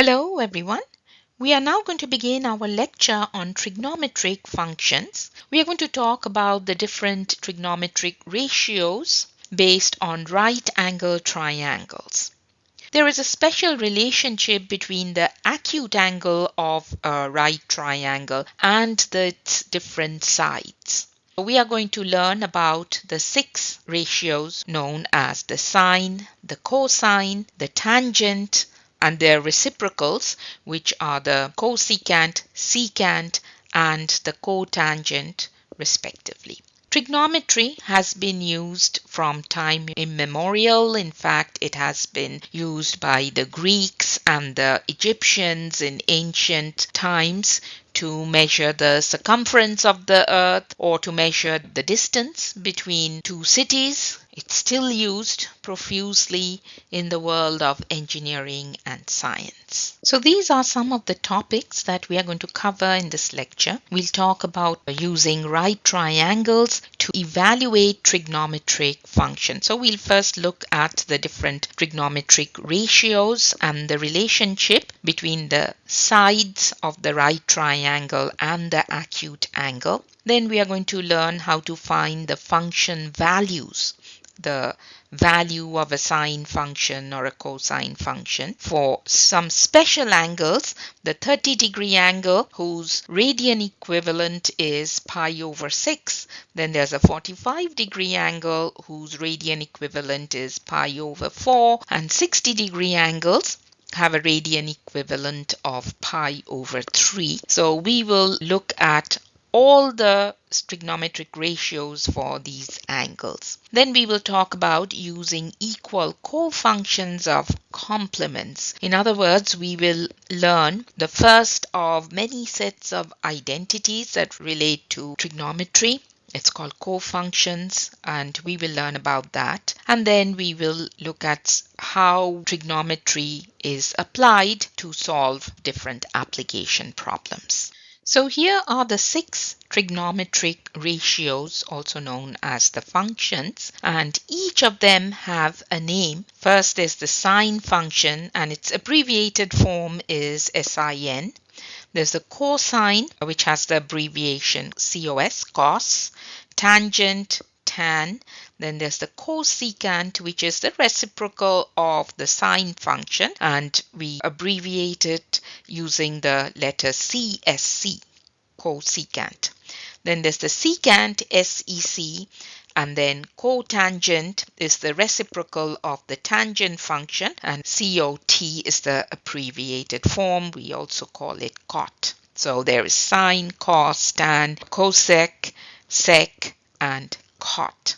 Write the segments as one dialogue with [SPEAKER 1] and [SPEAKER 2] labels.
[SPEAKER 1] Hello everyone. We are now going to begin our lecture on trigonometric functions. We are going to talk about the different trigonometric ratios based on right angle triangles. There is a special relationship between the acute angle of a right triangle and its different sides. We are going to learn about the 6 ratios known as the sine, the cosine, the tangent, and their reciprocals, which are the cosecant, secant, and the cotangent, respectively. Trigonometry has been used from time immemorial. In fact, it has been used by the Greeks and the Egyptians in ancient times to measure the circumference of the earth or to measure the distance between two cities. It's still used profusely in the world of engineering and science. So these are some of the topics that we are going to cover in this lecture. We'll talk about using right triangles to evaluate trigonometric functions. So we'll first look at the different trigonometric ratios and the relationship between the sides of the right triangle and the acute angle. Then we are going to learn how to find the function values, the value of a sine function or a cosine function for some special angles, the 30-degree angle whose radian equivalent is pi over 6. Then there's a 45-degree angle whose radian equivalent is pi over 4, and 60-degree angles have a radian equivalent of pi over 3. So we will look at all the trigonometric ratios for these angles. Then we will talk about using equal cofunctions of complements. In other words, we will learn the first of many sets of identities that relate to trigonometry. It's called cofunctions, and we will learn about that. And then we will look at how trigonometry is applied to solve different application problems. So here are the 6 trigonometric ratios, also known as the functions, and each of them have a name. First is the sine function, and its abbreviated form is SIN. There's the cosine, which has the abbreviation COS, cos, tangent, tan. Then there's the cosecant, which is the reciprocal of the sine function, and we abbreviate it using the letter CSC, cosecant. Then there's the secant, SEC, and then cotangent is the reciprocal of the tangent function, and COT is the abbreviated form. We also call it cot. So there is sine, cos, tan, cosec, sec, and cot.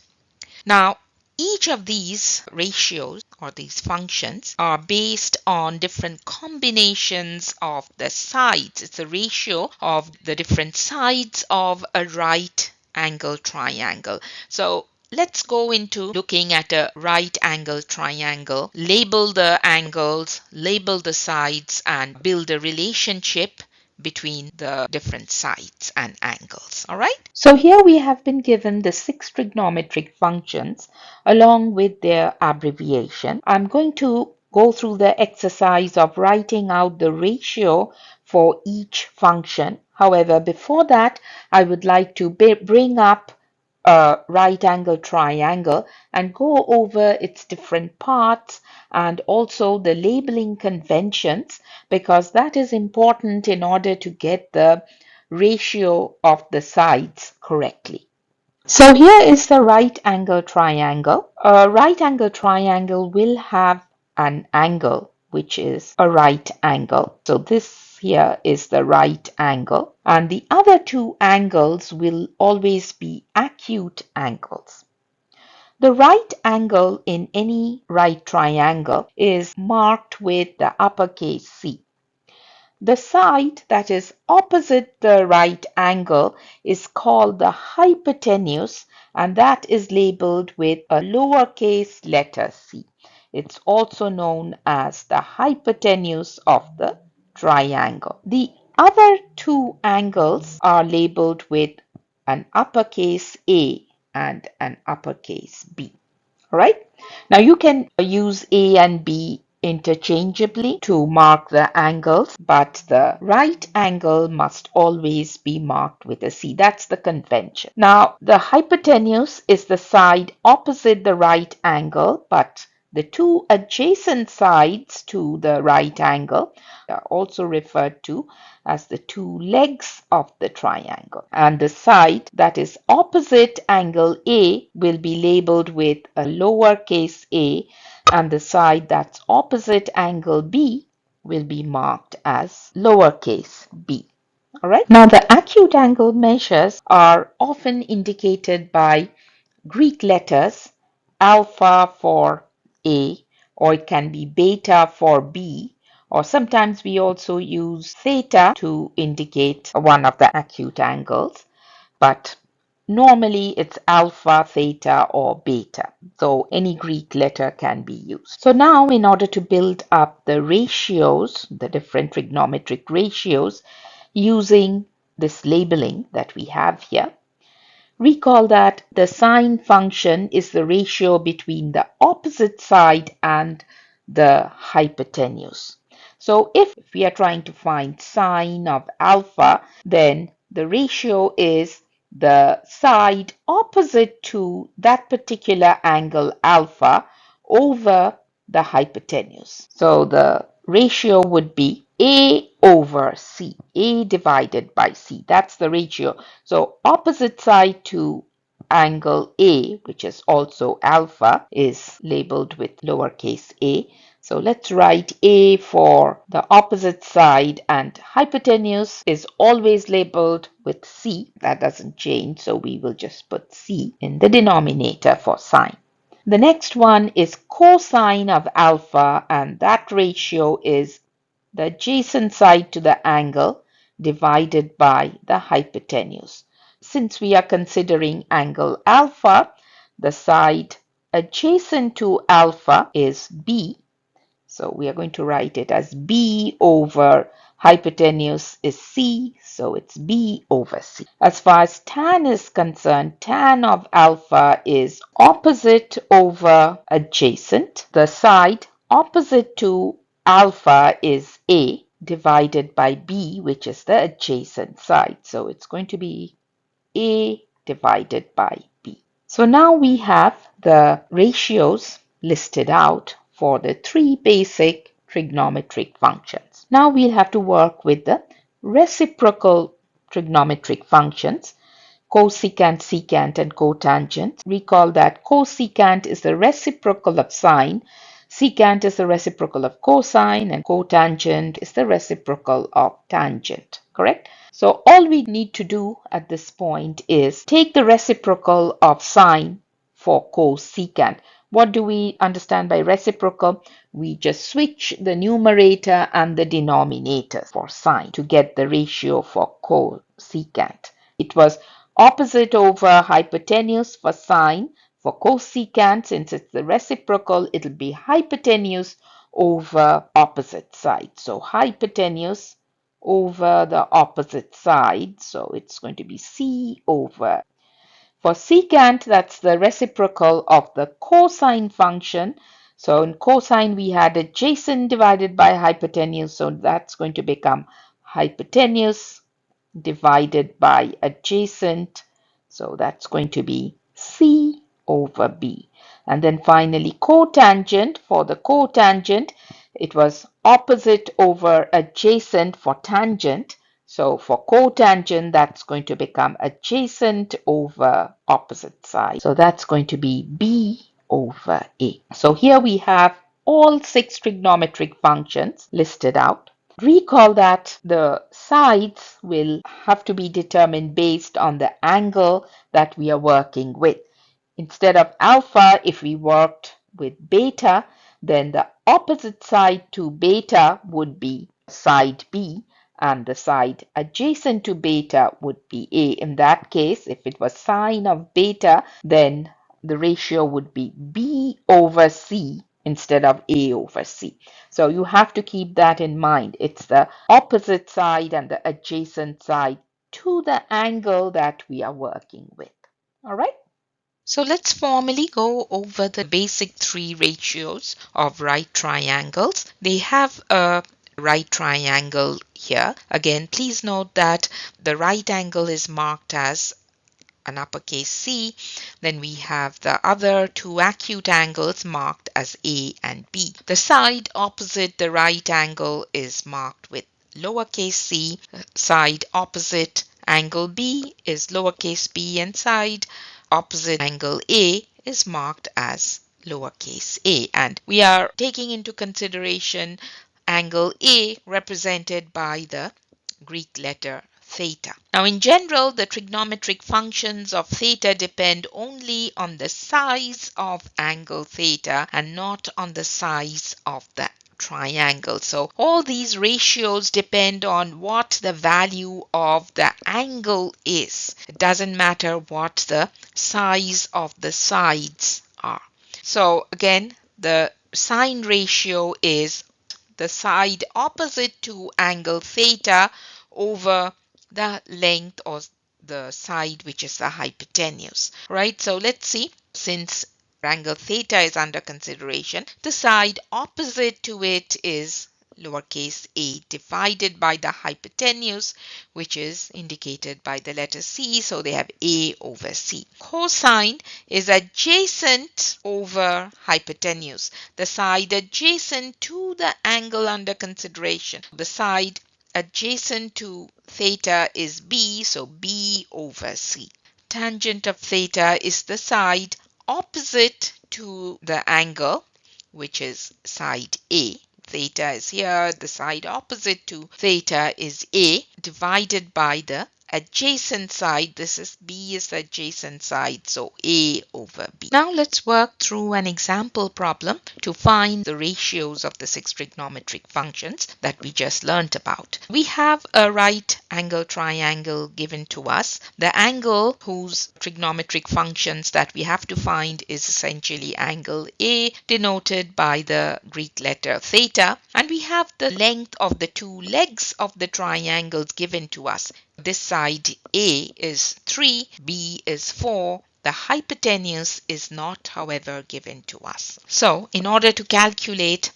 [SPEAKER 1] Now, each of these ratios or these functions are based on different combinations of the sides. It's a ratio of the different sides of a right angle triangle. So let's go into looking at a right angle triangle, label the angles, label the sides, and build a relationship between the different sides and angles. All right. So here we have been given the 6 trigonometric functions along with their abbreviation. I'm going to go through the exercise of writing out the ratio for each function. However, before that, I would like to bring up a right angle triangle and go over its different parts and also the labeling conventions, because that is important in order to get the ratio of the sides correctly. So here is the right angle triangle. A right angle triangle will have an angle which is a right angle. So this here is the right angle, and the other 2 angles will always be acute angles. The right angle in any right triangle is marked with the uppercase C. The side that is opposite the right angle is called the hypotenuse, and that is labeled with a lowercase letter c. It's also known as the hypotenuse of the triangle. The other 2 angles are labeled with an uppercase A and an uppercase B. All right. Now you can use A and B interchangeably to mark the angles, but the right angle must always be marked with a C. That's the convention. Now, the hypotenuse is the side opposite the right angle, but the two adjacent sides to the right angle are also referred to as the two legs of the triangle. And the side that is opposite angle A will be labeled with a lowercase a, and the side that's opposite angle B will be marked as lowercase b. All right. Now, the acute angle measures are often indicated by Greek letters, alpha for A, or it can be beta for B, or sometimes we also use theta to indicate one of the acute angles, but normally it's alpha, theta, or beta, so any Greek letter can be used. So now in order to build up the ratios, the different trigonometric ratios, using this labeling that we have here, recall that the sine function is the ratio between the opposite side and the hypotenuse. So if we are trying to find sine of alpha, then the ratio is the side opposite to that particular angle alpha over the hypotenuse. So the ratio would be A over C, A divided by C. That's the ratio. So opposite side to angle A, which is also alpha, is labeled with lowercase a. So let's write A for the opposite side, and hypotenuse is always labeled with C. That doesn't change, so we will just put C in the denominator for sine. The next one is cosine of alpha, and that ratio is the adjacent side to the angle divided by the hypotenuse. Since we are considering angle alpha, the side adjacent to alpha is B. So we are going to write it as B over hypotenuse is C, so it's B over C. As far as tan is concerned, tan of alpha is opposite over adjacent. The side opposite to alpha is A divided by B, which is the adjacent side. So it's going to be A divided by B. So now we have the ratios listed out for the three basic trigonometric functions. Now we'll have to work with the reciprocal trigonometric functions, cosecant, secant, and cotangent. Recall that cosecant is the reciprocal of sine, secant is the reciprocal of cosine, and cotangent is the reciprocal of tangent, correct? So all we need to do at this point is take the reciprocal of sine for cosecant. What do we understand by reciprocal? We just switch the numerator and the denominator for sine to get the ratio for cosecant. It was opposite over hypotenuse for sine. For cosecant, since it's the reciprocal, it'll be hypotenuse over opposite side. So hypotenuse over the opposite side. So it's going to be C over. For secant, that's the reciprocal of the cosine function. So in cosine, we had adjacent divided by hypotenuse. So that's going to become hypotenuse divided by adjacent. So that's going to be C over B. And then finally cotangent. For the cotangent, it was opposite over adjacent for tangent. So for cotangent, that's going to become adjacent over opposite side. So that's going to be B over A. So here we have all six trigonometric functions listed out. Recall that the sides will have to be determined based on the angle that we are working with. Instead of alpha, if we worked with beta, then the opposite side to beta would be side B, and the side adjacent to beta would be A. In that case, if it was sine of beta, then the ratio would be B over C instead of A over C. So you have to keep that in mind. It's the opposite side and the adjacent side to the angle that we are working with. All right? So let's formally go over the basic three ratios of right triangles. They have a right triangle here. Again, please note that the right angle is marked as an uppercase C. Then we have the other two acute angles marked as A and B. The side opposite the right angle is marked with lowercase c. Side opposite angle B is lowercase b, and side opposite angle A is marked as lowercase a. And we are taking into consideration angle A represented by the Greek letter theta. Now, in general, the trigonometric functions of theta depend only on the size of angle theta and not on the size of the triangle. So all these ratios depend on what the value of the angle is. It doesn't matter what the size of the sides are. So again, the sine ratio is the side opposite to angle theta over the length or the side which is the hypotenuse, right? So let's see, since angle theta is under consideration, the side opposite to it is lowercase a divided by the hypotenuse, which is indicated by the letter C, so they have A over C. Cosine is adjacent over hypotenuse, the side adjacent to the angle under consideration. The side adjacent to theta is B, so B over C. Tangent of theta is the side opposite to the angle, which is side A. Theta is here, the side opposite to theta is A, divided by the adjacent side. This is B is the adjacent side, so A over B. Now let's work through an example problem to find the ratios of the six trigonometric functions that we just learnt about. We have a right angle triangle given to us. The angle whose trigonometric functions that we have to find is essentially angle A, denoted by the Greek letter theta, and we have the length of the two legs of the triangles given to us. This side A is 3, B is 4. The hypotenuse is not, however, given to us. So, in order to calculate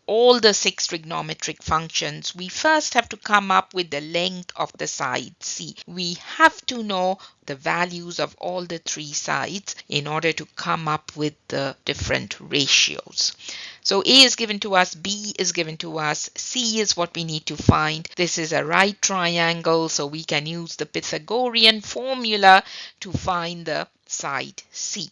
[SPEAKER 1] all the six trigonometric functions, we first have to come up with the length of the side C. We have to know the values of all the three sides in order to come up with the different ratios. So A is given to us, B is given to us, C is what we need to find. This is a right triangle, so we can use the Pythagorean formula to find the side C.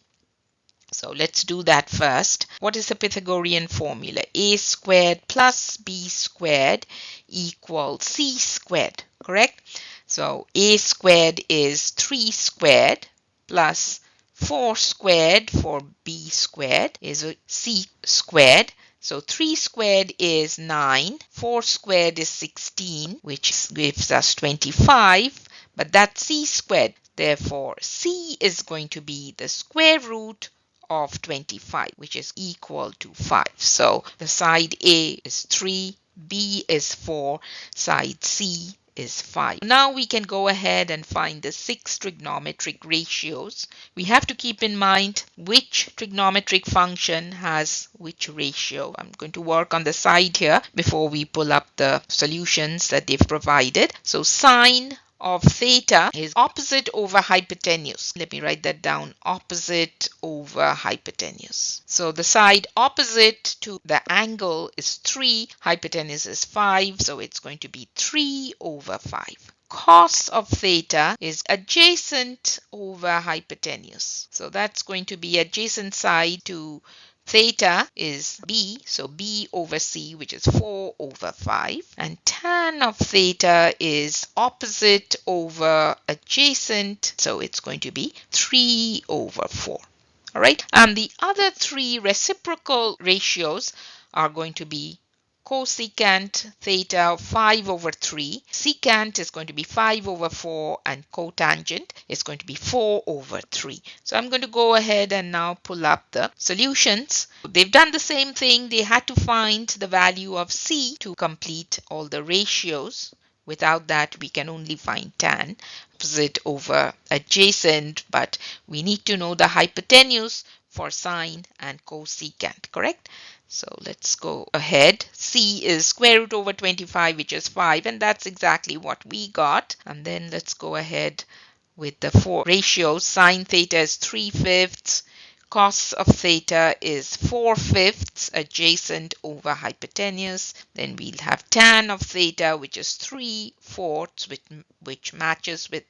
[SPEAKER 1] So let's do that first. What is the Pythagorean formula? A squared plus B squared equals C squared, correct? So A squared is 3 squared plus 4 squared for B squared is C squared. So 3 squared is 9, 4 squared is 16, which gives us 25, but that's C squared. Therefore, C is going to be the square root of 25, which is equal to 5. So the side A is 3, B is 4, side C is 5. Now we can go ahead and find the six trigonometric ratios. We have to keep in mind which trigonometric function has which ratio. I'm going to work on the side here before we pull up the solutions that they've provided. So sine of theta is opposite over hypotenuse. Let me write that down. Opposite over hypotenuse. So the side opposite to the angle is 3. Hypotenuse is 5. So it's going to be 3 over 5. Cos of theta is adjacent over hypotenuse. So that's going to be adjacent side to theta is B, so B over C, which is 4 over 5. And tan of theta is opposite over adjacent, so it's going to be 3 over 4. All right, and the other three reciprocal ratios are going to be cosecant theta of 5 over 3, secant is going to be 5 over 4, and cotangent is going to be 4 over 3. So I'm going to go ahead and now pull up the solutions. They've done the same thing. They had to find the value of C to complete all the ratios. Without that, we can only find tan, opposite over adjacent, but we need to know the hypotenuse for sine and cosecant, correct? So let's go ahead. C is square root over 25, which is 5, and that's exactly what we got. And then let's go ahead with the four ratios. Sine theta is 3/5. Cos of theta is 4/5 adjacent over hypotenuse. Then we'll have tan of theta, which is 3/4, which matches with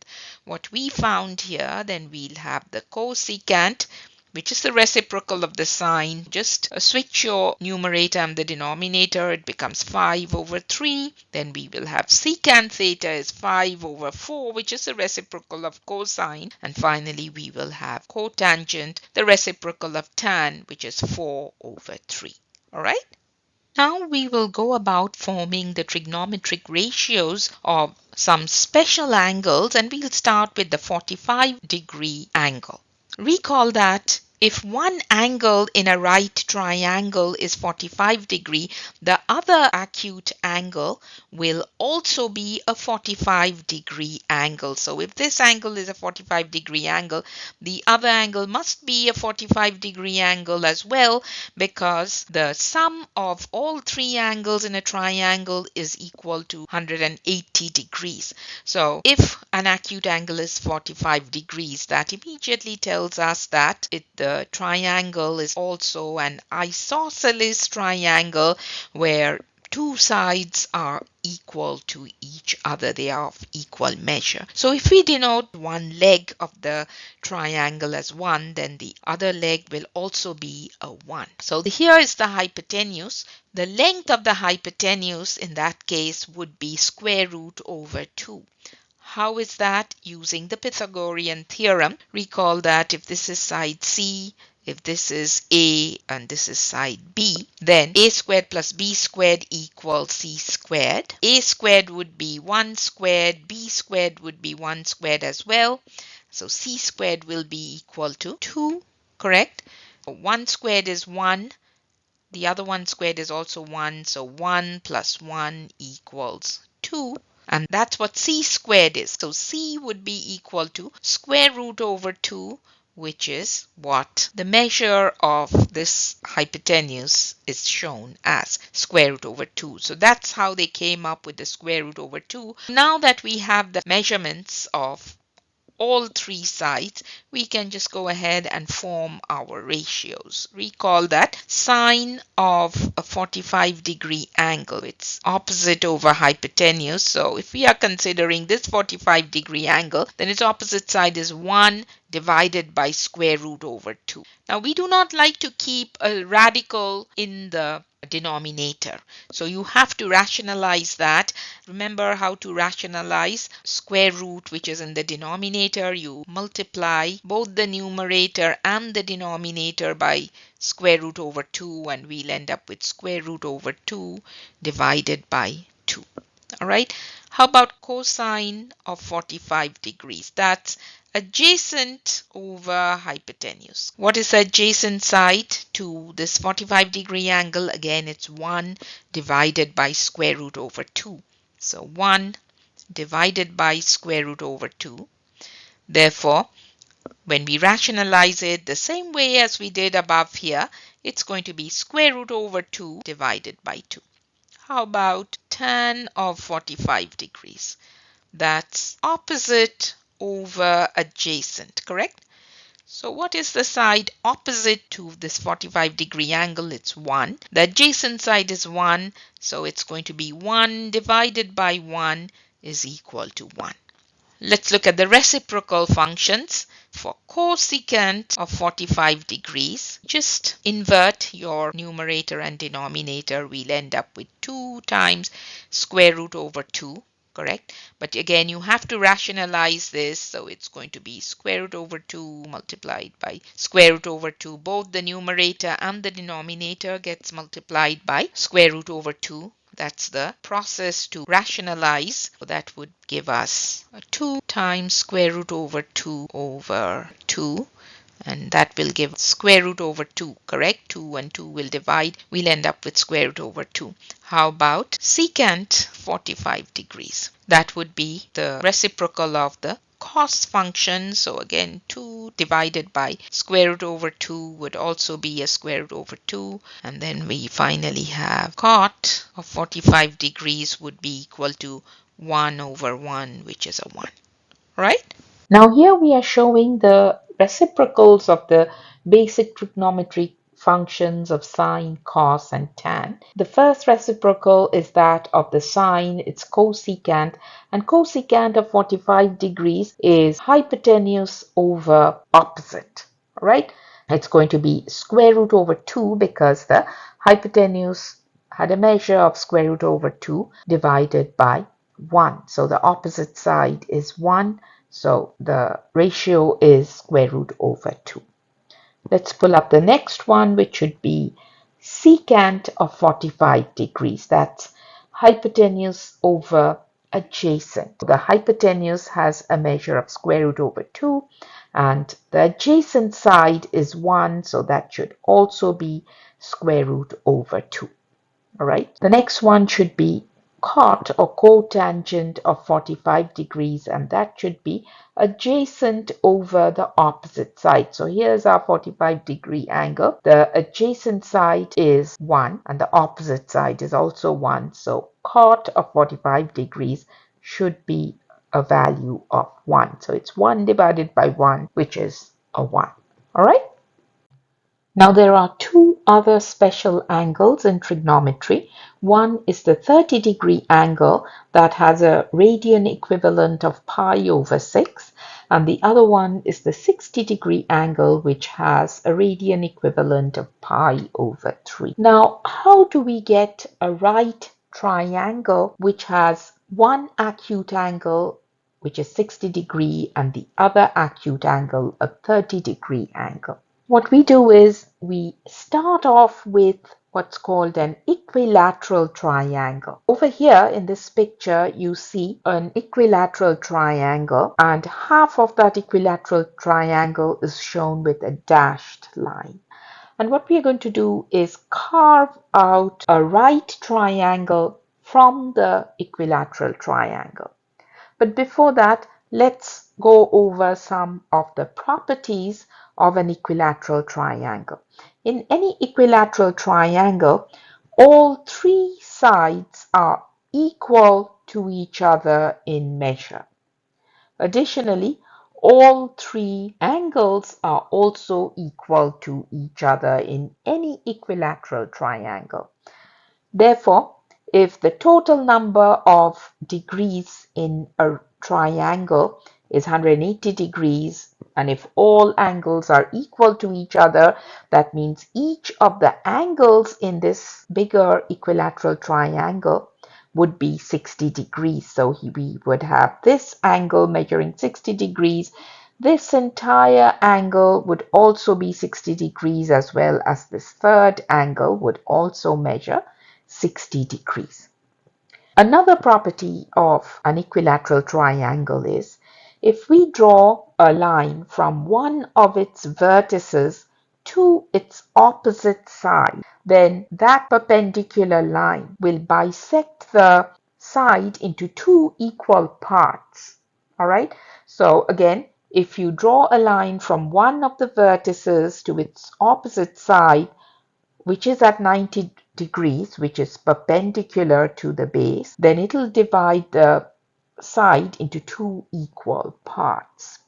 [SPEAKER 1] what we found here. Then we'll have the cosecant, which is the reciprocal of the sine. Just switch your numerator and the denominator. It becomes 5/3. Then we will have secant theta is 5/4, which is the reciprocal of cosine. And finally, we will have cotangent, the reciprocal of tan, which is 4/3. All right? Now we will go about forming the trigonometric ratios of some special angles, and we'll start with the 45-degree angle. Recall that if one angle in a right triangle is 45 degree, the other acute angle will also be a 45-degree angle. So if this angle is a 45-degree angle, the other angle must be a 45-degree angle as well, because the sum of all three angles in a triangle is equal to 180 degrees. So if an acute angle is 45 degrees, that immediately tells us that the triangle is also an isosceles triangle where two sides are equal to each other. They are of equal measure. So if we denote one leg of the triangle as 1, then the other leg will also be a 1. So here is the hypotenuse. The length of the hypotenuse in that case would be square root over 2. How is that? Using the Pythagorean theorem. Recall that if this is side C, if this is A and this is side B, then A squared plus B squared equals C squared. A squared would be 1 squared, B squared would be 1 squared as well. So C squared will be equal to 2, correct? 1 squared is 1. The other 1 squared is also 1. So 1 plus 1 equals 2. And that's what C squared is. So C would be equal to square root over 2, which is what the measure of this hypotenuse is shown as, square root over 2. So that's how they came up with the square root over 2. Now that we have the measurements of all three sides, we can just go ahead and form our ratios. Recall that sine of a 45-degree angle, it's opposite over hypotenuse. So if we are considering this 45-degree angle, then its opposite side is 1 divided by square root over 2. Now we do not like to keep a radical in the denominator. So you have to rationalize that. Remember how to rationalize square root, which is in the denominator. You multiply both the numerator and the denominator by square root over 2, and we'll end up with square root over 2 divided by 2. All right. How about cosine of 45 degrees? That's adjacent over hypotenuse. What is the adjacent side to this 45-degree angle? Again, it's 1 divided by square root over 2. So 1 divided by square root over 2. Therefore, when we rationalize it the same way as we did above here, it's going to be square root over 2 divided by 2. How about tan of 45 degrees? That's opposite over adjacent, correct? So what is the side opposite to this 45-degree angle? It's 1. The adjacent side is 1, so it's going to be 1 divided by 1 is equal to 1. Let's look at the reciprocal functions. For cosecant of 45 degrees, just invert your numerator and denominator. We'll end up with 2 times square root over 2, correct? But again, you have to rationalize this. So it's going to be square root over 2 multiplied by square root over 2. Both the numerator and the denominator gets multiplied by square root over 2. That's the process to rationalize. So that would give us 2 times square root over 2 over 2. and that will give square root over 2, correct? 2 and 2 will divide. We'll end up with square root over 2. How about secant 45 degrees? That would be the reciprocal of the cos function. So again, 2 divided by square root over 2 would also be a square root over 2. And then we finally have cot of 45 degrees would be equal to 1 over 1, which is a 1, right? Now here we are showing the reciprocals of the basic trigonometric functions of sine, cos, and tan. The first reciprocal is that of the sine, it's cosecant, and cosecant of 45 degrees is hypotenuse over opposite, right? It's going to be square root over 2 because the hypotenuse had a measure of square root over 2 divided by 1. So the opposite side is 1. So the ratio is square root over 2. Let's pull up the next one, which should be secant of 45 degrees. That's hypotenuse over adjacent. The hypotenuse has a measure of square root over 2, and the adjacent side is 1, so that should also be square root over 2. All right. The next one should be cot or cotangent of 45 degrees, and that should be adjacent over the opposite side. So here's our 45-degree angle. The adjacent side is 1 and the opposite side is also 1. So cot of 45 degrees should be a value of 1. So it's 1 divided by 1, which is a 1. All right. Now there are two other special angles in trigonometry. One is the 30-degree angle that has a radian equivalent of pi over 6, and the other one is the 60-degree angle which has a radian equivalent of pi over 3. Now how do we get a right triangle which has one acute angle which is 60 degree and the other acute angle a 30-degree angle? What we do is we start off with what's called an equilateral triangle. Over here in this picture, you see an equilateral triangle, and half of that equilateral triangle is shown with a dashed line. And what we are going to do is carve out a right triangle from the equilateral triangle. But before that, let's go over some of the properties of an equilateral triangle. In any equilateral triangle, all three sides are equal to each other in measure. Additionally, all three angles are also equal to each other in any equilateral triangle. Therefore, if the total number of degrees in a triangle is 180 degrees, and if all angles are equal to each other, that means each of the angles in this bigger equilateral triangle would be 60 degrees. So we would have this angle measuring 60 degrees. This entire angle would also be 60 degrees, as well as this third angle would also measure 60 degrees. Another property of an equilateral triangle is if we draw a line from one of its vertices to its opposite side, then that perpendicular line will bisect the side into two equal parts. All right. So again, if you draw a line from one of the vertices to its opposite side, which is at 90 degrees, which is perpendicular to the base, then it will divide the side into two equal parts.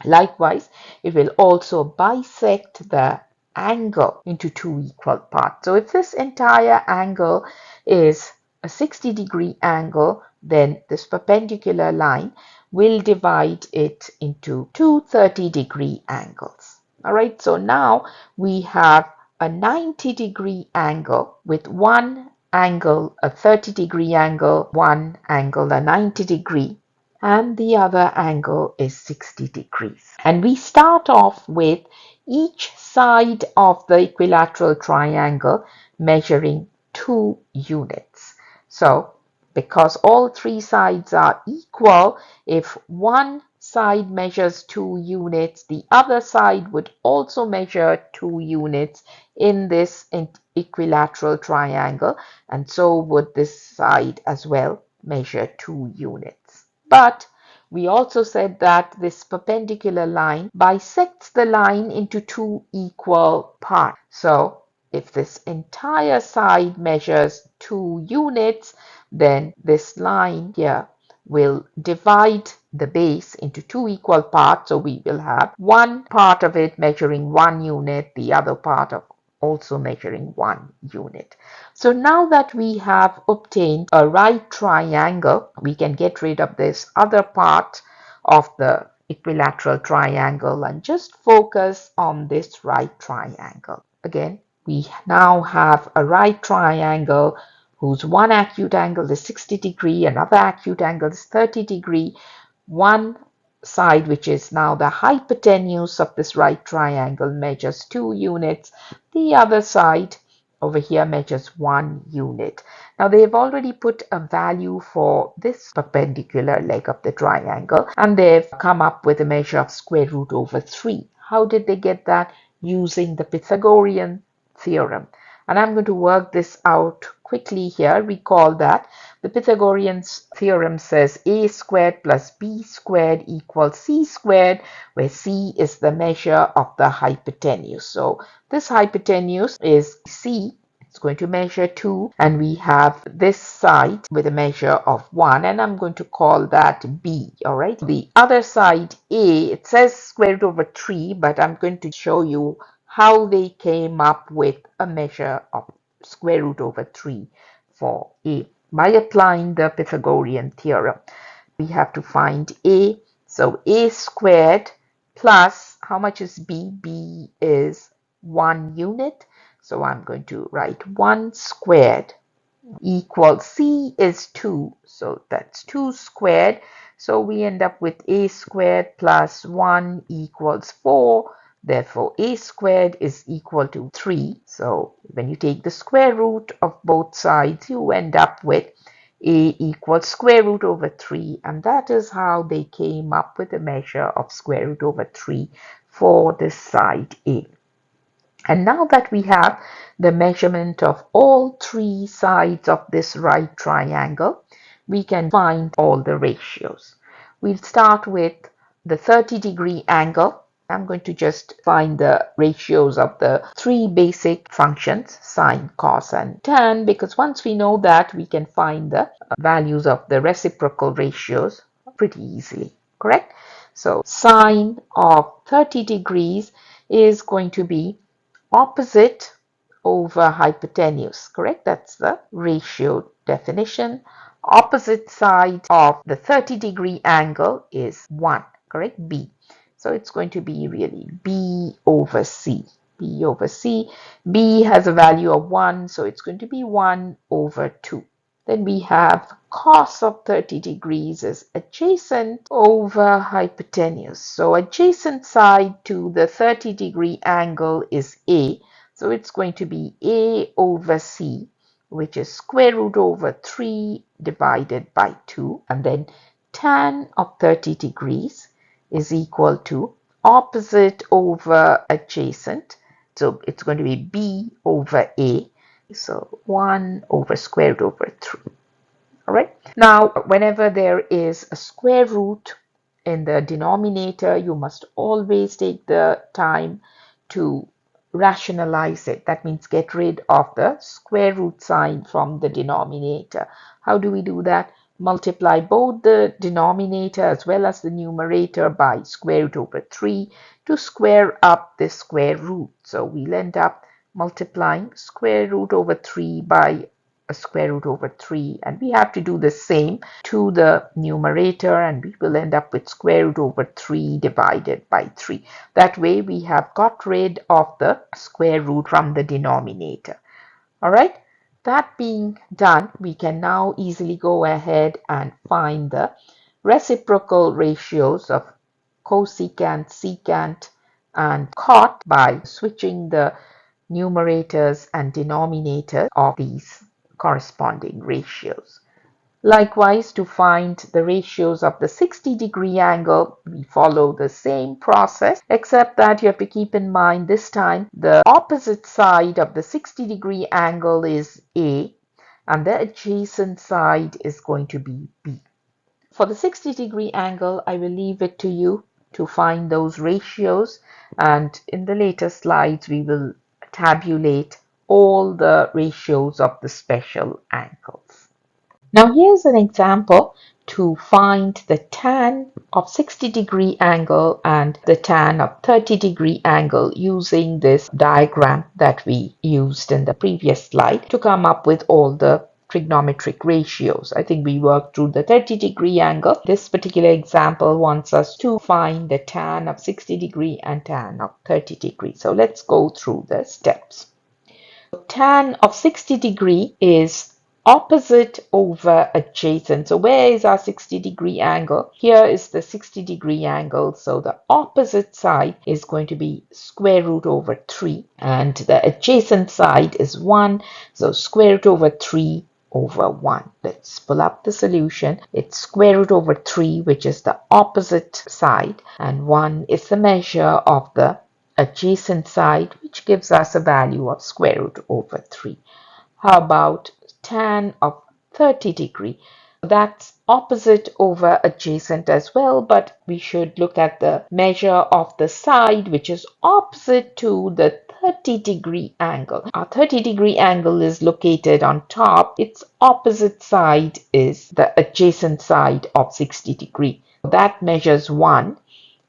[SPEAKER 1] Likewise, it will also bisect the angle into two equal parts. So if this entire angle is a 60-degree angle, then this perpendicular line will divide it into two 30-degree angles. All right, so now we have a 90-degree angle with one angle, a 30-degree angle, one angle, a 90-degree, and the other angle is 60 degrees. And we start off with each side of the equilateral triangle measuring 2 units. So because all three sides are equal, if one side measures 2 units, the other side would also measure 2 units in this equilateral triangle, and so would this side as well measure 2 units. But we also said that this perpendicular line bisects the line into 2 equal parts. So if this entire side measures 2 units, then this line here will divide the base into 2 equal parts. So we will have one part of it measuring 1 unit, the other part of also measuring 1 unit. So now that we have obtained a right triangle, we can get rid of this other part of the equilateral triangle and just focus on this right triangle. Again, we now have a right triangle whose one acute angle is 60 degree, another acute angle is 30 degree. One side, which is now the hypotenuse of this right triangle, measures 2 units. The other side over here measures 1 unit. Now they've already put a value for this perpendicular leg of the triangle, and they've come up with a measure of square root over 3. How did they get that? Using the Pythagorean theorem. And I'm going to work this out quickly here. Recall that the Pythagorean theorem says a squared plus b squared equals c squared, where c is the measure of the hypotenuse. So this hypotenuse is c. It's going to measure 2, and we have this side with a measure of 1, and I'm going to call that b. All right. The other side, a, it says square root over 3, but I'm going to show you how they came up with a measure of square root over 3 for a. By applying the Pythagorean theorem, we have to find a. So a squared plus, how much is b? B is 1 unit. So I'm going to write 1 squared equals c is 2. So that's 2 squared. So we end up with a squared plus 1 equals 4. Therefore, a squared is equal to 3. So when you take the square root of both sides, you end up with a equals square root over 3. And that is how they came up with a measure of square root over 3 for this side A. And now that we have the measurement of all 3 sides of this right triangle, we can find all the ratios. We'll start with the 30-degree angle. I'm going to just find the ratios of the 3 basic functions, sine, cos, and tan, because once we know that, we can find the values of the reciprocal ratios pretty easily, correct? So sine of 30 degrees is going to be opposite over hypotenuse, correct? That's the ratio definition. Opposite side of the 30-degree angle is 1, correct? B. So it's going to be really B over C. B over C. B has a value of 1, so it's going to be 1 over 2. Then we have cos of 30 degrees is adjacent over hypotenuse. So adjacent side to the 30-degree angle is A. So it's going to be A over C, which is square root over 3 divided by 2. And then tan of 30 degrees is equal to opposite over adjacent. So it's going to be B over A. So 1 over square root over 3. All right. Now, whenever there is a square root in the denominator, you must always take the time to rationalize it. That means get rid of the square root sign from the denominator. How do we do that? Multiply both the denominator as well as the numerator by square root over 3 to square up the square root. So we'll end up multiplying square root over 3 by a square root over 3, and we have to do the same to the numerator, and we will end up with square root over 3 divided by 3. That way we have got rid of the square root from the denominator. All right, that being done, we can now easily go ahead and find the reciprocal ratios of cosecant, secant, and cot by switching the numerators and denominators of these corresponding ratios.
[SPEAKER 2] Likewise, to find the ratios of the 60-degree angle, we follow the same process, except that you have to keep in mind this time the opposite side of the 60-degree angle is A, and the adjacent side is going to be B. For the 60-degree angle, I will leave it to you to find those ratios, and in the later slides, we will tabulate all the ratios of the special angles. Now here's an example to find the tan of 60-degree angle and the tan of 30-degree angle using this diagram that we used in the previous slide to come up with all the trigonometric ratios. I think we worked through the 30-degree angle. This particular example wants us to find the tan of 60-degree and tan of 30-degree. So let's go through the steps. Tan of 60-degree is opposite over adjacent. So where is our 60-degree angle? Here is the 60-degree angle. So the opposite side is going to be square root over 3, and the adjacent side is 1. So square root over 3 over 1. Let's pull up the solution. It's square root over 3, which is the opposite side, and 1 is the measure of the adjacent side, which gives us a value of square root over 3. How about tan of 30-degree? That's opposite over adjacent as well, but we should look at the measure of the side, which is opposite to the 30-degree angle. Our 30-degree angle is located on top. Its opposite side is the adjacent side of 60-degree. That measures 1,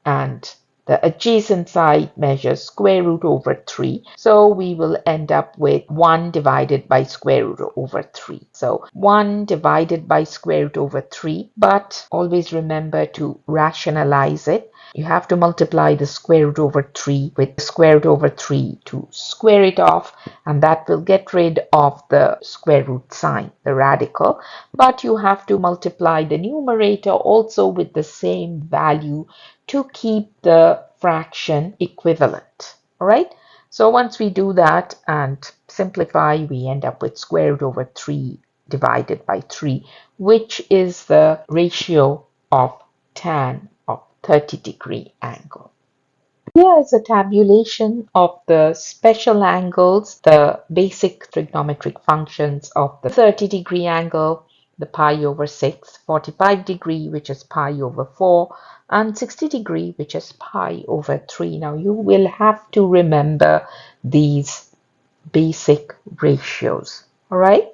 [SPEAKER 2] and the adjacent side measures square root over 3. So we will end up with 1 divided by square root over 3. So 1 divided by square root over 3, but always remember to rationalize it. You have to multiply the square root over 3 with the square root over 3 to square it off, and that will get rid of the square root sign, the radical. But you have to multiply the numerator also with the same value to keep the fraction equivalent. All right. So once we do that and simplify, we end up with square root over 3 divided by 3, which is the ratio of tan of 30-degree angle. Here is a tabulation of the special angles, the basic trigonometric functions of the 30-degree angle, the pi over 6, 45-degree, which is pi over 4, and 60-degree, which is pi over 3. Now you will have to remember these basic ratios. All right.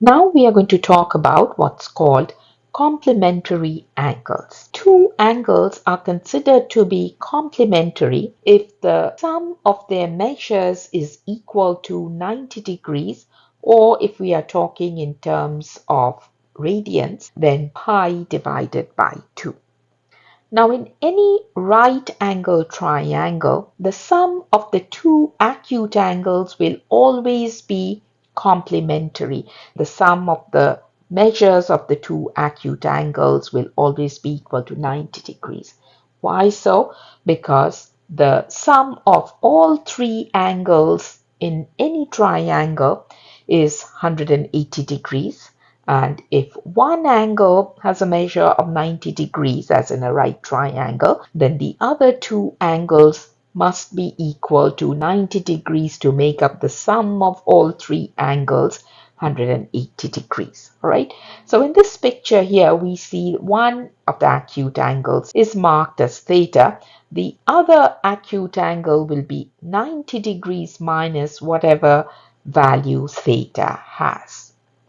[SPEAKER 2] Now we are going to talk about what's called complementary angles. Two angles are considered to be complementary if the sum of their measures is equal to 90 degrees, or if we are talking in terms of radians, then pi divided by 2. Now in any right angle triangle, the sum of the two acute angles will always be complementary. The sum of the measures of the two acute angles will always be equal to 90 degrees. Why so? Because the sum of all three angles in any triangle is 180 degrees. And if one angle has a measure of 90 degrees, as in a right triangle, then the other two angles must be equal to 90 degrees to make up the sum of all three angles, 180 degrees. All right. So in this picture here, we see one of the acute angles is marked as theta. The other acute angle will be 90 degrees minus whatever value theta has.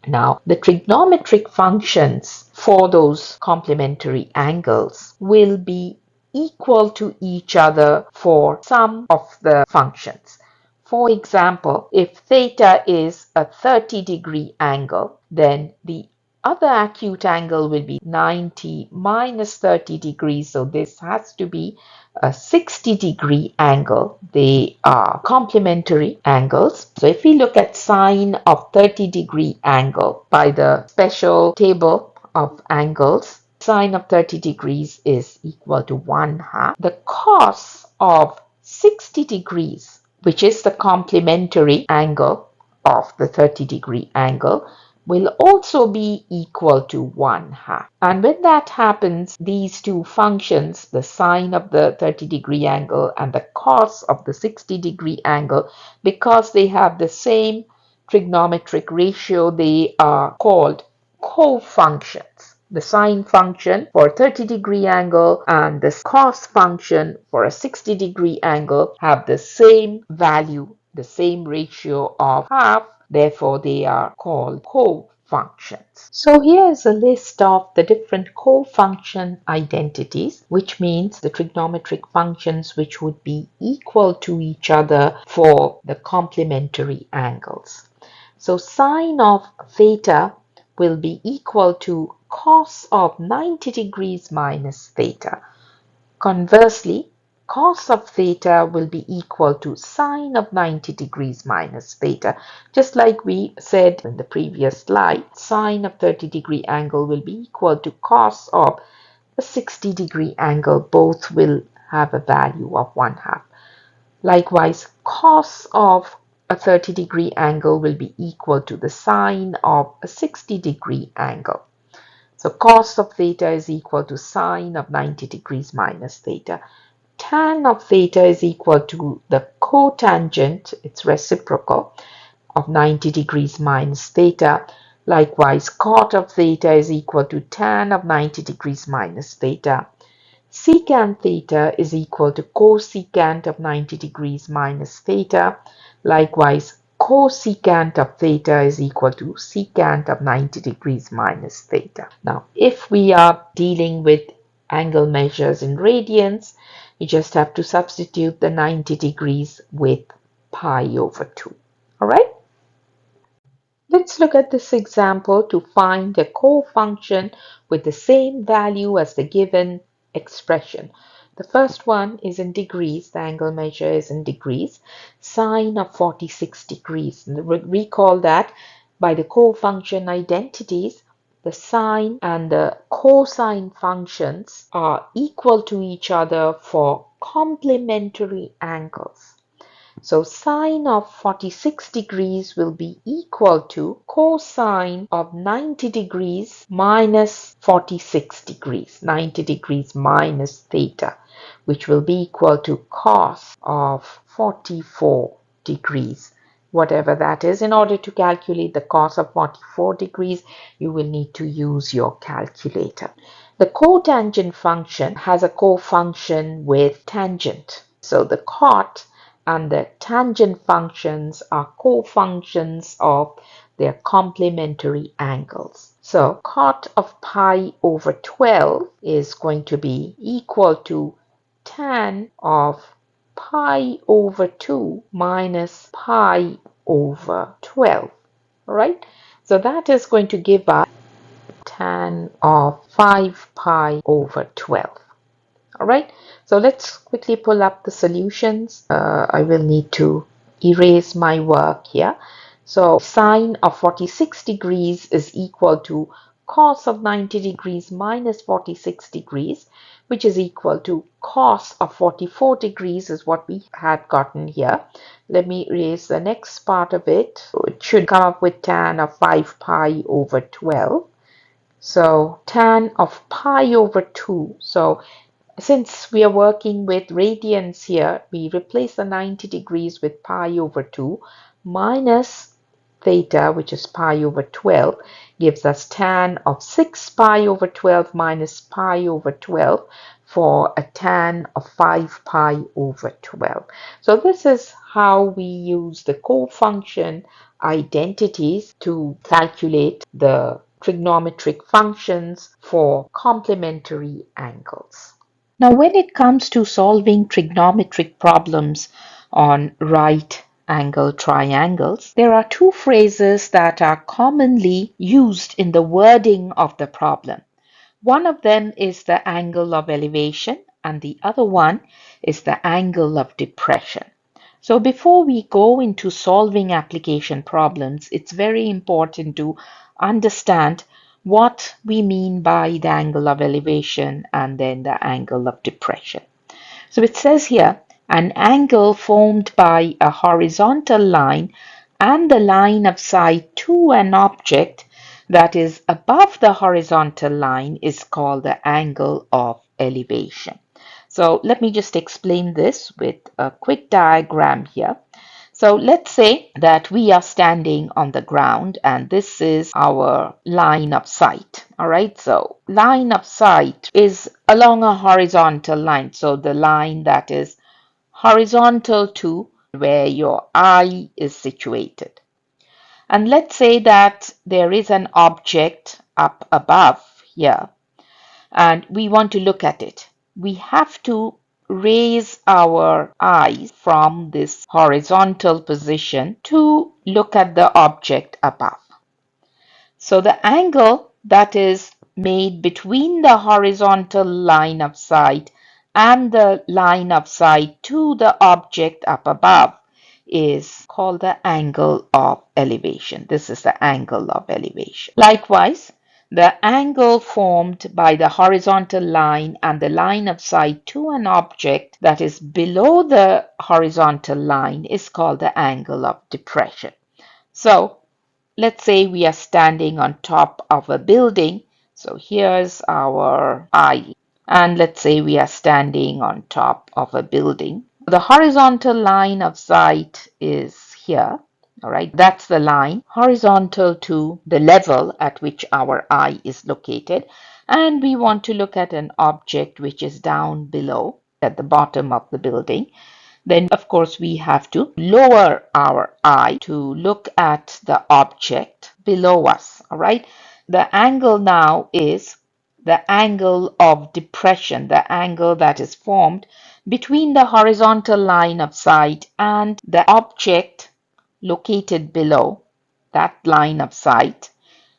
[SPEAKER 2] Now, the trigonometric functions for those complementary angles will be equal to each other for some of the functions. For example, if theta is a 30-degree angle, then the other acute angle will be 90 minus 30 degrees. So this has to be a 60-degree angle. They are complementary angles. So if we look at sine of 30-degree angle by the special table of angles, sine of 30 degrees is equal to 1/2. The cos of 60 degrees, which is the complementary angle of the 30-degree angle, will also be equal to 1/2. And when that happens, these two functions, the sine of the 30-degree angle and the cos of the 60-degree angle, because they have the same trigonometric ratio, they are called co-functions. The sine function for a 30-degree angle and the cos function for a 60-degree angle have the same value, the same ratio of half. Therefore, they are called co-functions. So here is a list of the different co-function identities, which means the trigonometric functions which would be equal to each other for the complementary angles. So sine of theta will be equal to cos of 90 degrees minus theta. Conversely, cos of theta will be equal to sine of 90 degrees minus theta. Just like we said in the previous slide, sine of 30-degree angle will be equal to cos of a 60-degree angle. Both will have a value of 1/2. Likewise, cos of a 30-degree angle will be equal to the sine of a 60-degree angle. So cos of theta is equal to sine of 90 degrees minus theta. Tan of theta is equal to the cotangent, its reciprocal, of 90 degrees minus theta. Likewise, cot of theta is equal to tan of 90 degrees minus theta. Secant theta is equal to cosecant of 90 degrees minus theta. Likewise, cosecant of theta is equal to secant of 90 degrees minus theta. Now, if we are dealing with angle measures in radians, you just have to substitute the 90 degrees with pi over 2. All right? Let's look at this example to find a co-function with the same value as the given expression. The first one is in degrees. The angle measure is in degrees. Sine of 46 degrees. And recall that by the co-function identities, the sine and the cosine functions are equal to each other for complementary angles. So sine of 46 degrees will be equal to cosine of 90 degrees minus 46 degrees, 90 degrees minus theta, which will be equal to cos of 44 degrees, whatever that is. In order to calculate the cos of 44 degrees, you will need to use your calculator. The cotangent function has a cofunction with tangent. So the cot and the tangent functions are cofunctions of their complementary angles. So cot of pi over 12 is going to be equal to tan of pi over 2 minus pi over 12. All right? So that is going to give us tan of 5 pi over 12. All right, so let's quickly pull up the solutions. I will need to erase my work here. So sine of 46 degrees is equal to cos of 90 degrees minus 46 degrees, which is equal to cos of 44 degrees is what we had gotten here. Let me erase the next part of it. So it should come up with tan of 5 pi over 12. So tan of pi over 2. So since we are working with radians here, we replace the 90 degrees with pi over 2 minus theta, which is pi over 12, gives us tan of 6 pi over 12 minus pi over 12 for a tan of 5 pi over 12. So this is how we use the cofunction identities to calculate the trigonometric functions for complementary angles. Now, when it comes to solving trigonometric problems on right angle triangles, there are two phrases that are commonly used in the wording of the problem. One of them is the angle of elevation, and the other one is the angle of depression. So before we go into solving application problems, it's very important to understand what we mean by the angle of elevation and then the angle of depression. So it says here, an angle formed by a horizontal line and the line of sight to an object that is above the horizontal line is called the angle of elevation. So let me just explain this with a quick diagram here. So let's say that we are standing on the ground and this is our line of sight. All right, so line of sight is along a horizontal line. So the line that is horizontal to where your eye is situated. And let's say that there is an object up above here and we want to look at it. We have to raise our eyes from this horizontal position to look at the object above. So the angle that is made between the horizontal line of sight and the line of sight to the object up above is called the angle of elevation. This is the angle of elevation. Likewise, the angle formed by the horizontal line and the line of sight to an object that is below the horizontal line is called the angle of depression. So let's say we are standing on top of a building. So here's our eye. And let's say we are standing on top of a building. The horizontal line of sight is here. All right, that's the line horizontal to the level at which our eye is located. And we want to look at an object which is down below at the bottom of the building. Then of course we have to lower our eye to look at the object below us. All right. The angle now is the angle of depression, the angle that is formed between the horizontal line of sight and the object located below that line of sight.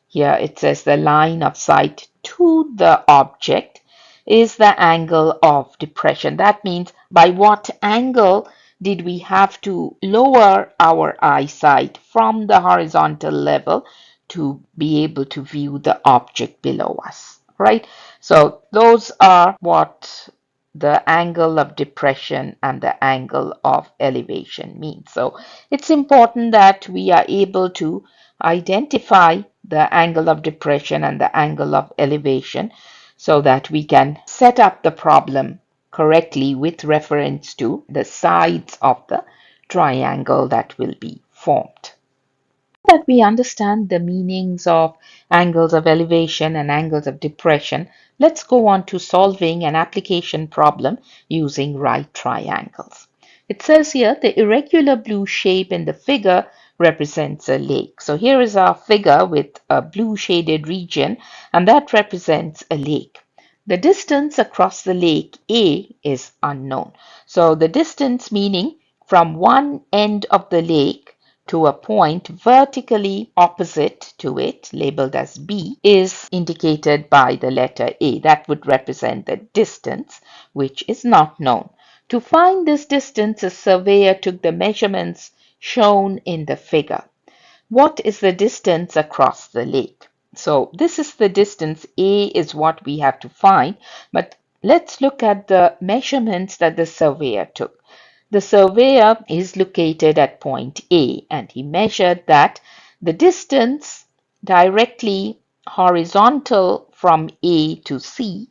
[SPEAKER 2] Here it says the line of sight to the object is the angle of depression. That means by what angle did we have to lower our eyesight from the horizontal level to be able to view the object below us, right? So those are what the angle of depression and the angle of elevation means. So it's important that we are able to identify the angle of depression and the angle of elevation so that we can set up the problem correctly with reference to the sides of the triangle that will be formed. That we understand the meanings of angles of elevation and angles of depression, let's go on to solving an application problem using right triangles. It says here the irregular blue shape in the figure represents a lake. So here is our figure with a blue shaded region, and that represents a lake. The distance across the lake A is unknown. So the distance meaning from one end of the lake to a point vertically opposite to it, labeled as B, is indicated by the letter A. That would represent the distance, which is not known. To find this distance, a surveyor took the measurements shown in the figure. What is the distance across the lake? So this is the distance. A is what we have to find, but let's look at the measurements that the surveyor took. The surveyor is located at point A and he measured that the distance directly horizontal from A to C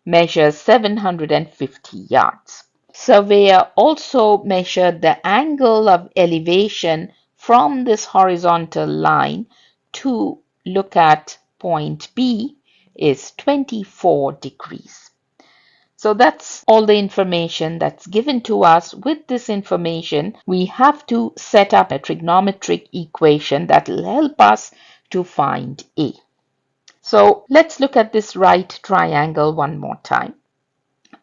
[SPEAKER 2] measures 750 yards. Surveyor also measured the angle of elevation from this horizontal line to look at point B is 24 degrees. So that's all the information that's given to us. With this information, we have to set up a trigonometric equation that will help us to find A. So let's look at this right triangle one more time.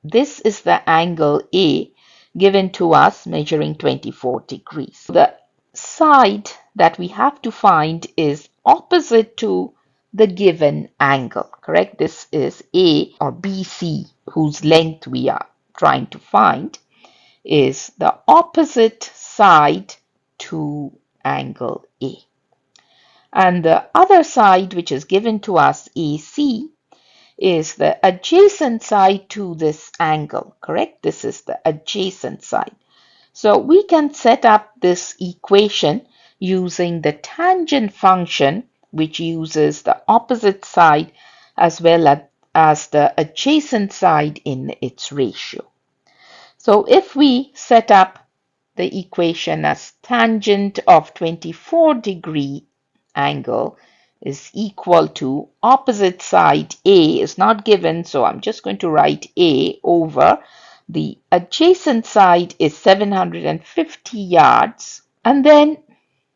[SPEAKER 2] This is the angle A given to us measuring 24 degrees. The side that we have to find is opposite to the given angle, correct? This is A or BC, whose length we are trying to find, is the opposite side to angle A. And the other side, which is given to us, AC, is the adjacent side to this angle, correct? This is the adjacent side. So we can set up this equation using the tangent function which uses the opposite side as well as the adjacent side in its ratio. So if we set up the equation as tangent of 24-degree angle is equal to opposite side A is not given, so I'm just going to write A over the adjacent side is 750 yards, and then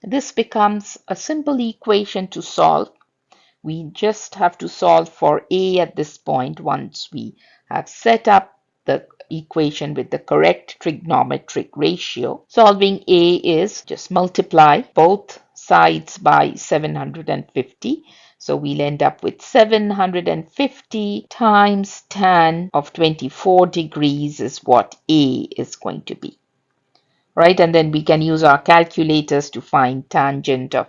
[SPEAKER 2] this becomes a simple equation to solve. We just have to solve for A at this point once we have set up the equation with the correct trigonometric ratio. Solving A is just multiply both sides by 750. So we'll end up with 750 times tan of 24 degrees is what A is going to be. Right? And then we can use our calculators to find tangent of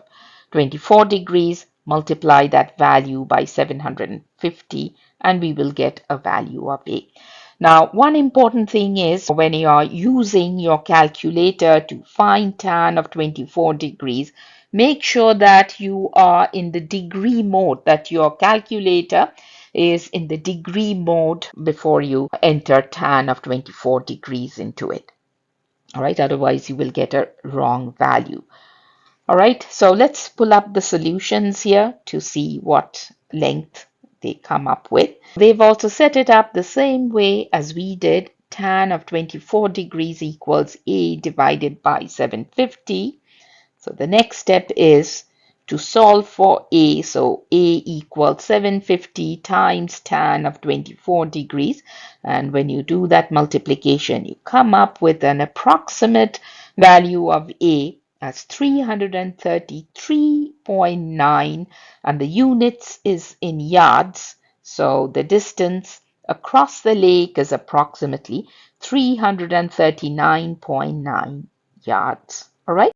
[SPEAKER 2] 24 degrees, multiply that value by 750, and we will get a value of A. Now, one important thing is when you are using your calculator to find tan of 24 degrees, make sure that you are in the degree mode, that your calculator is in the degree mode before you enter tan of 24 degrees into it. All right, otherwise you will get a wrong value. All right, so let's pull up the solutions here to see what length they come up with. They've also set it up the same way as we did. Tan of 24 degrees equals A divided by 750. So the next step is to solve for A. So A equals 750 times tan of 24 degrees. And when you do that multiplication, you come up with an approximate value of A as 333.9, and the units is in yards. So the distance across the lake is approximately 339.9 yards. All right.